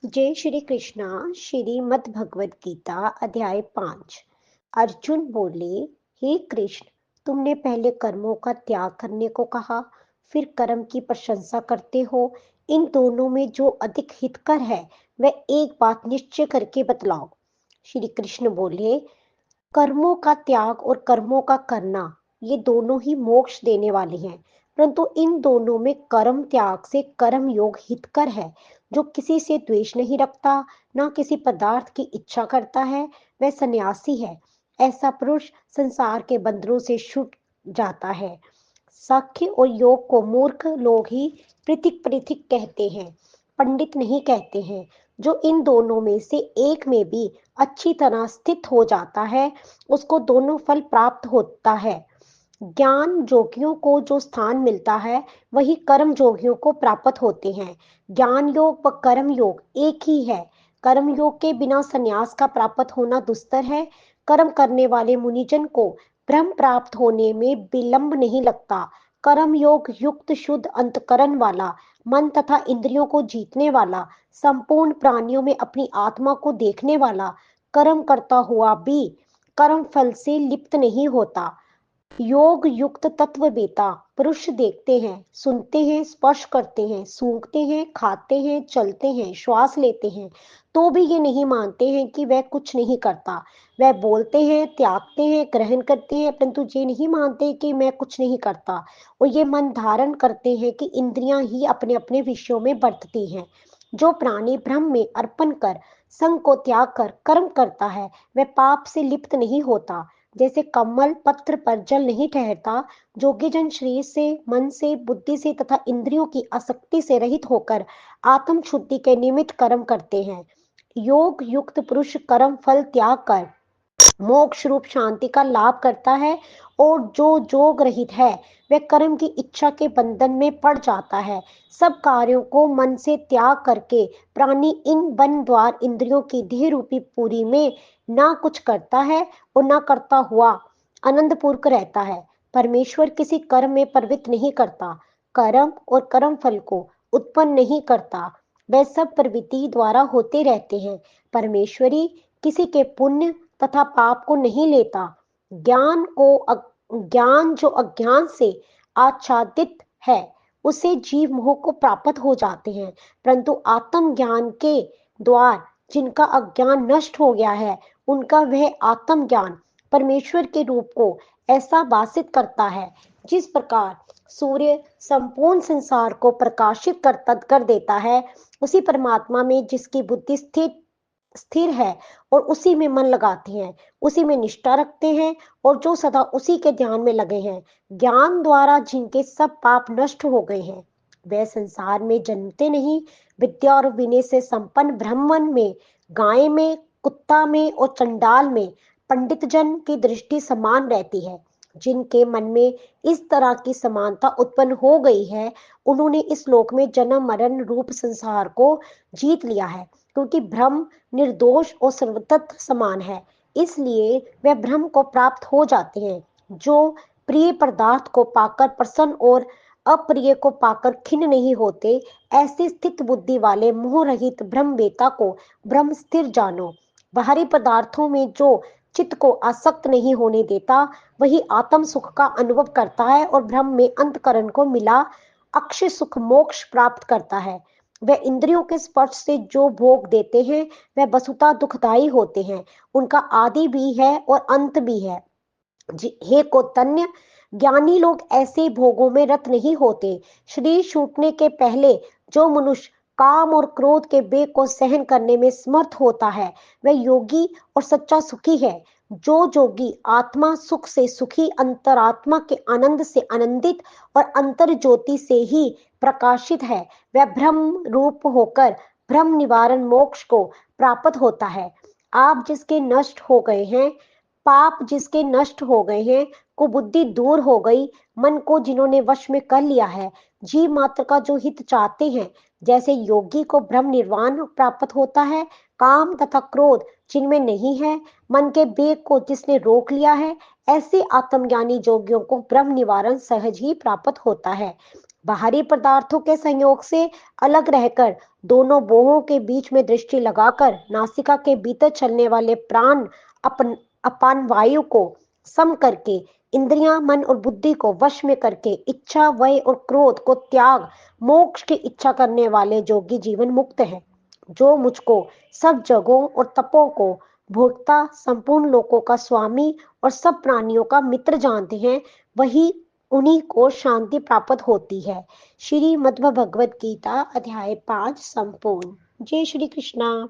जय श्री कृष्णा। श्रीमद् भगवद गीता अध्याय 5। अर्जुन बोले, हे कृष्ण, तुमने पहले कर्मों का त्याग करने को कहा, फिर कर्म की प्रशंसा करते हो। इन दोनों में जो अधिक हितकर है वह एक बात निश्चय करके बतलाओ। श्री कृष्ण बोले, कर्मों का त्याग और कर्मों का करना ये दोनों ही मोक्ष देने वाले हैं, परंतु इन दोनों में कर्म त्याग से कर्म योग हितकर है। जो किसी से द्वेष नहीं रखता, ना किसी पदार्थ की इच्छा करता है, वह सन्यासी है। ऐसा पुरुष संसार के बंधनों से छूट जाता है। साख्य और योग को मूर्ख लोग ही पृथक पृथक कहते हैं, पंडित नहीं कहते हैं। जो इन दोनों में से एक में भी अच्छी तरह स्थित हो जाता है, उसको दोनों फल प्राप्त होता है। ज्ञान जोगियों को जो स्थान मिलता है, वही कर्म जोगियों को प्राप्त होते हैं। ज्ञान योग व कर्म योग एक ही है। कर्म योग के बिना संन्यास का प्राप्त होना दुस्तर है। कर्म करने वाले मुनिजन को ब्रह्म प्राप्त होने में विलंब नहीं लगता। कर्म योग युक्त शुद्ध अंतकरण वाला, मन तथा इंद्रियों को जीतने वाला, संपूर्ण प्राणियों में अपनी आत्मा को देखने वाला, कर्म करता हुआ भी कर्म फल से लिप्त नहीं होता। योग युक्त तत्व बेता पुरुष देखते हैं, सुनते हैं, स्पर्श करते हैं, सूंघते हैं, खाते हैं, चलते हैं, श्वास लेते हैं, तो भी ये नहीं मानते हैं कि वह कुछ नहीं करता। वह बोलते हैं, त्यागते हैं, ग्रहण करते हैं, परंतु ये नहीं मानते कि मैं कुछ नहीं करता। और ये मन धारण करते हैं कि इंद्रियां ही अपने अपने विषयों में बरतती हैं। जो प्राणी ब्रह्म में अर्पण कर संग को त्याग कर कर्म करता है, वह पाप से लिप्त नहीं होता। जैसे कमल पत्र पर जल नहीं ठहरता, योगीजन शरीर से, मन से, बुद्धि से तथा इंद्रियों की आसक्ति से रहित होकर आत्म शुद्धि के निमित्त कर्म करते हैं। योग युक्त पुरुष कर्म फल त्याग कर मोक्ष रूप शांति का लाभ करता है, और जो जोग रहित है वह कर्म की इच्छा के बंधन में पड़ जाता है। सब कार्यों को मन से त्याग करके प्राणी इन वन द्वार इंद्रियों की देह रूपी पूरी में ना कुछ करता है और ना करता हुआ आनंद पूर्वक रहता है। परमेश्वर किसी कर्म में प्रवृत्त नहीं करता, कर्म और कर्म फल को उत्पन्न नहीं करता। वह सब प्रवृत्ति द्वारा होते रहते हैं। परमेश्वरी किसी के पुण्य तथा पाप को नहीं लेता। ज्ञान जो अज्ञान से आच्छादित है, उसे जीव मोह को प्राप्त हो जाते हैं, परंतु आत्म ज्ञान के द्वार जिनका अज्ञान नष्ट हो गया है, उनका वह आत्म ज्ञान परमेश्वर के रूप को ऐसा भासित करता है, जिस प्रकार सूर्य संपूर्ण संसार को प्रकाशित कर देता है। उसी परमात्मा में जिसकी बुद्धि स्थिर है और उसी में मन लगाते हैं, उसी में निष्ठा रखते हैं, और जो सदा उसी के ध्यान में लगे हैं, ज्ञान द्वारा जिनके सब पाप नष्ट हो गए हैं, वे संसार में जन्मते नहीं। विद्या और विनय से संपन्न ब्राह्मण में, गाय में, कुत्ता में और चंडाल में पंडित जन की दृष्टि समान रहती है। जिनके मन में इस तरह की समानता उत्पन्न हो गई है, उन्होंने इस लोक में जन्म मरण रूप संसार को जीत लिया है, क्योंकि ब्रह्म निर्दोष और सर्वतत्र समान है, इसलिए वे ब्रह्म को प्राप्त हो जाते हैं। जो प्रिय पदार्थ को पाकर प्रसन्न और अप्रिय को पाकर खिन्न नहीं होते, ऐसी स्थित बुद्धि वाले मोह रहित ब्रह्मवेता को ब्रह्म स्थिर जानो। बाहरी पदार्थों में जो चित्त को आसक्त नहीं होने देता, वही आत्म सुख का अनुभव करता है और ब्रह्म में अंतकरण को मिला अक्षय सुख मोक्ष प्राप्त करता है। वह इंद्रियों के स्पर्श से जो भोग देते हैं, वह वसुता दुखदायी होते हैं। उनका आदि भी है और अंत भी है। हे कौतन्य, ज्ञानी लोग ऐसे भोगों में रत नहीं होते। शरीर छूटने के पहले जो मनुष्य काम और क्रोध के बेग को सहन करने में समर्थ होता है, वह योगी और सच्चा सुखी है। जो जोगी आत्मा सुख से सुखी, अंतरात्मा के आनंद से आनंदित और अंतर ज्योति से ही प्रकाशित है, वह ब्रह्म रूप होकर ब्रह्म निवारण मोक्ष को प्राप्त होता है। आप जिसके नष्ट हो गए हैं, पाप जिसके नष्ट हो गए हैं, कुबुद्धि दूर हो गई, मन को जिन्होंने वश में कर लिया है, जीव मात्र का जो हित चाहते हैं, जैसे योगी को ब्रह्म निर्वाण प्राप्त होता है, काम तथा क्रोध जिनमें नहीं है, मन के वेग को जिसने रोक लिया है, ऐसे आत्मज्ञानी जोगियों को ब्रह्म निवारण सहज ही प्राप्त होता है। बाहरी पदार्थों के संयोग से अलग रहकर दोनों बोहों के बीच में दृष्टि लगाकर नासिका के भीतर चलने वाले प्राण अपान वायु को सम करके इंद्रियां मन और बुद्धि को वश में करके इच्छा वय और क्रोध को त्याग मोक्ष की इच्छा करने वाले जोगी जीवन मुक्त है। जो मुझको सब जगहों और तपों को भोगता संपूर्ण लोकों का स्वामी और सब प्राणियों का मित्र जानते हैं, वही उन्हीं को शांति प्राप्त होती है। श्री मद्भ भगवत गीता अध्याय 5 संपूर्ण। जय श्री कृष्णा।